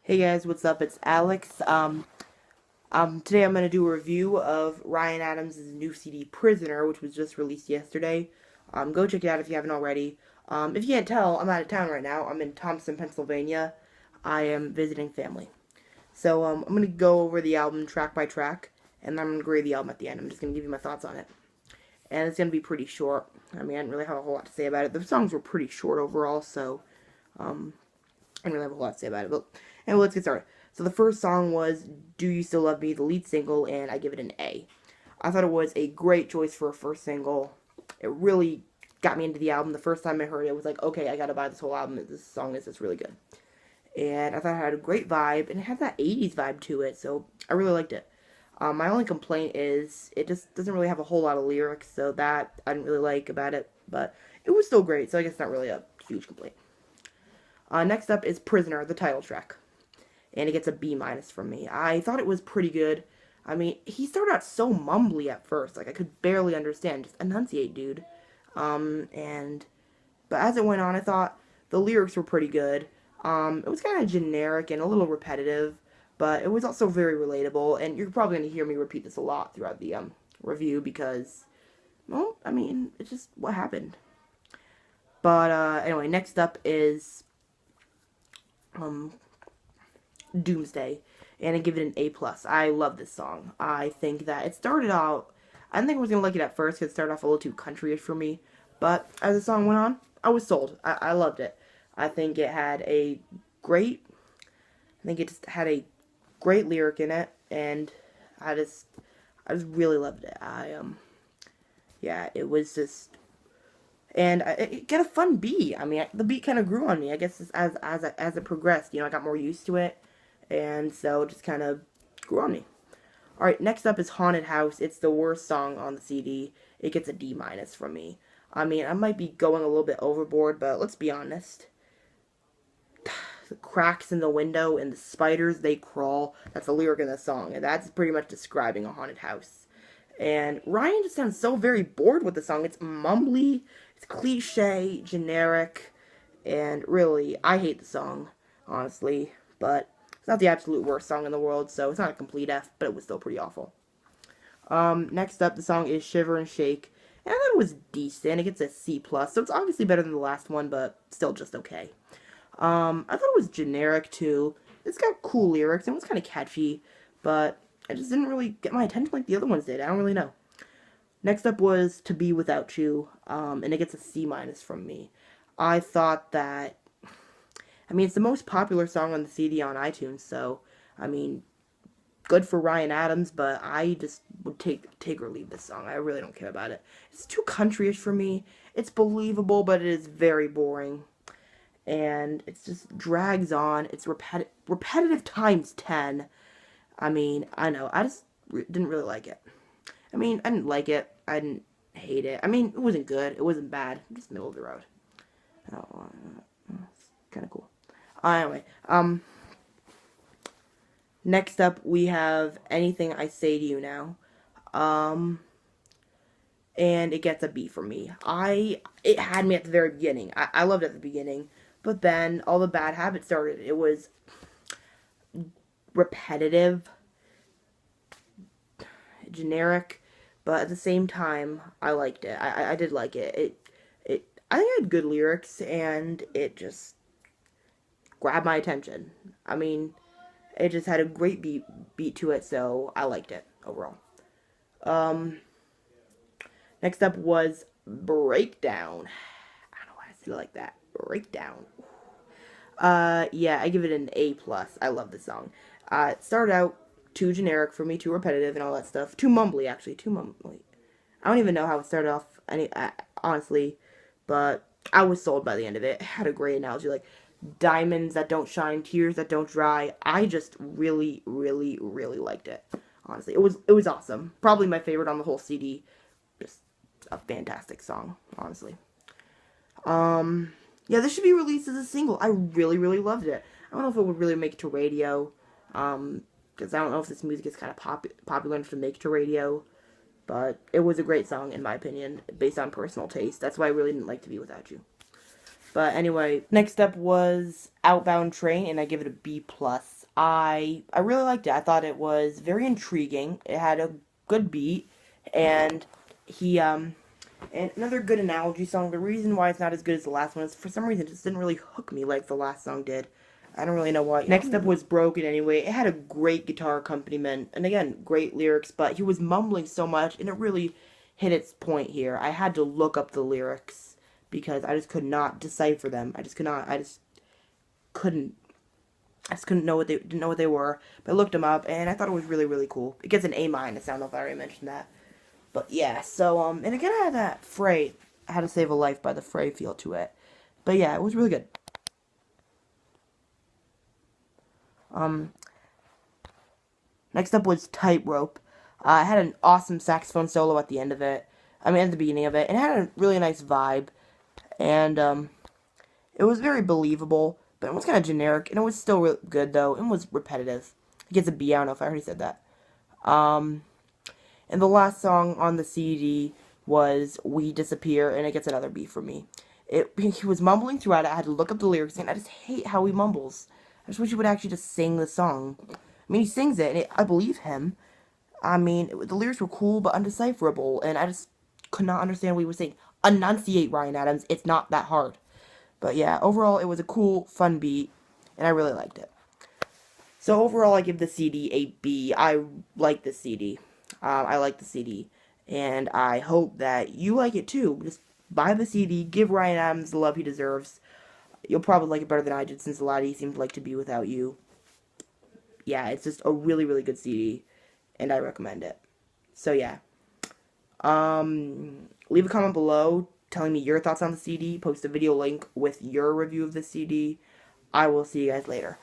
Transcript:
Hey guys, what's up? It's Alex. Today I'm gonna do a review of Ryan Adams' new CD, Prisoner, which was just released yesterday. Go check it out if you haven't already. If you can't tell, I'm out of town right now. I'm in Thompson, Pennsylvania. I am visiting family. So, I'm gonna go over the album track by track, and then I'm gonna grade the album at the end. I'm just gonna give you my thoughts on it. And it's gonna be pretty short. I mean, I didn't really have a whole lot to say about it. The songs were pretty short overall, so, I don't really have a whole lot to say about it, but anyway, let's get started. So the first song was Do You Still Love Me, the lead single, and I give it an A. I thought it was a great choice for a first single. It really got me into the album. The first time I heard it, I was like, okay, I gotta buy this whole album. This song is just really good. And I thought it had a great vibe, and it had that 80s vibe to it, so I really liked it. My only complaint is it just doesn't really have a whole lot of lyrics, so that I didn't really like about it, but it was still great, so I guess not really a huge complaint. Next up is Prisoner, the title track. And it gets a B minus from me. I thought it was pretty good. I mean, he started out so mumbly at first. Like, I could barely understand. Just enunciate, dude. But as it went on, I thought the lyrics were pretty good. It was kind of generic and a little repetitive, but it was also very relatable. And you're probably going to hear me repeat this a lot throughout the review because, well, I mean, it's just what happened. But anyway, next up is Doomsday, and I give it an A plus. I love this song. I think that it started out. I didn't think I was gonna like it at first because it started off a little too countryish for me, but as the song went on, I was sold. I loved it. I think it had a great. I think it just had a great lyric in it, and I just really loved it. Yeah, it was just. And it got a fun beat. I mean, the beat kind of grew on me. I guess as it progressed, I got more used to it, and so it just kind of grew on me. All right, next up is Haunted House. It's the worst song on the CD. It gets a D minus from me. I mean, I might be going a little bit overboard, but let's be honest. The cracks in the window and the spiders they crawl. That's the lyric in the song, and that's pretty much describing a haunted house. And Ryan just sounds so very bored with the song. It's mumbly, it's cliche, generic, and really, I hate the song, honestly. But it's not the absolute worst song in the world, so it's not a complete F, but it was still pretty awful. Next up, the song is Shiver and Shake. And I thought it was decent. It gets a C+, so it's obviously better than the last one, but still just okay. I thought it was generic, too. It's got cool lyrics, and it was kind of catchy, but it just didn't really get my attention like the other ones did. I don't really know. Next up was To Be Without You, and it gets a C minus from me. I thought that, I mean, it's the most popular song on the CD on iTunes, so, I mean, good for Ryan Adams, but I just would take or leave this song. I really don't care about it. It's too countryish for me. It's believable, but it is very boring. And it just drags on. It's repetitive times 10. I mean, I know. I just didn't really like it. I mean, I didn't like it. I didn't hate it. I mean, it wasn't good. It wasn't bad. Just middle of the road. It's kind of cool. Anyway, next up we have Anything I Say to You Now. And it gets a B from me. It had me at the very beginning. I loved it at the beginning. But then all the bad habits started. It was repetitive, generic, but at the same time, I liked it. I did like it. I think it had good lyrics, and it just grabbed my attention. I mean, it just had a great beat to it, so I liked it overall. Next up was Breakdown. I don't know why I said it like that. Breakdown. Yeah, I give it an A plus. I love this song. It started out too generic for me, too repetitive and all that stuff. Too mumbly, actually. Too mumbly. I don't even know how it started off, honestly, but I was sold by the end of it. It had a great analogy, like diamonds that don't shine, tears that don't dry. I just really, really, really liked it. Honestly, it was awesome. Probably my favorite on the whole CD. Just a fantastic song, honestly. Yeah, this should be released as a single. I really, really loved it. I don't know if it would really make it to radio, because I don't know if this music is kind of popular enough to make it to radio, but it was a great song, in my opinion, based on personal taste. That's why I really didn't like To Be Without You. But anyway, next up was Outbound Train, and I give it a B+. I really liked it. I thought it was very intriguing. It had a good beat, and he and another good analogy song. The reason why it's not as good as the last one is for some reason it just didn't really hook me like the last song did. I don't really know why. Next up was Broken Anyway. It had a great guitar accompaniment, and again, great lyrics, but he was mumbling so much, and it really hit its point here. I had to look up the lyrics because I just could not decipher them. I just could not. Couldn't. I just couldn't know what they didn't know what they were. But I looked them up, and I thought it was really, really cool. It gets an A minus. I don't know if I already mentioned that. But yeah, so and again I had that Frey, How to Save a Life by the Frey feel to it. But yeah, it was really good. Um, Next up was Tightrope. It had an awesome saxophone solo at the end of it. I mean, at the beginning of it. And it had a really nice vibe. And it was very believable, but it was kind of generic. And it was still really good, though. It was repetitive. It gets a B. I don't know if I already said that. And the last song on the CD was We Disappear, and it gets another B for me. He was mumbling throughout it. I had to look up the lyrics, and I just hate how he mumbles. I just wish he would actually just sing the song. I mean, he sings it, and I believe him. I mean, the lyrics were cool, but undecipherable, and I just could not understand what he was saying. Enunciate, Ryan Adams. It's not that hard. But yeah, overall, it was a cool, fun beat, and I really liked it. So overall, I give the CD a B. I like the CD. I like the CD, and I hope that you like it too. Just buy the CD, give Ryan Adams the love he deserves. You'll probably like it better than I did, since a lot of you seemed like To Be Without You. Yeah, it's just a really, really good CD, and I recommend it. So yeah, leave a comment below telling me your thoughts on the CD. Post a video link with your review of the CD. I will see you guys later.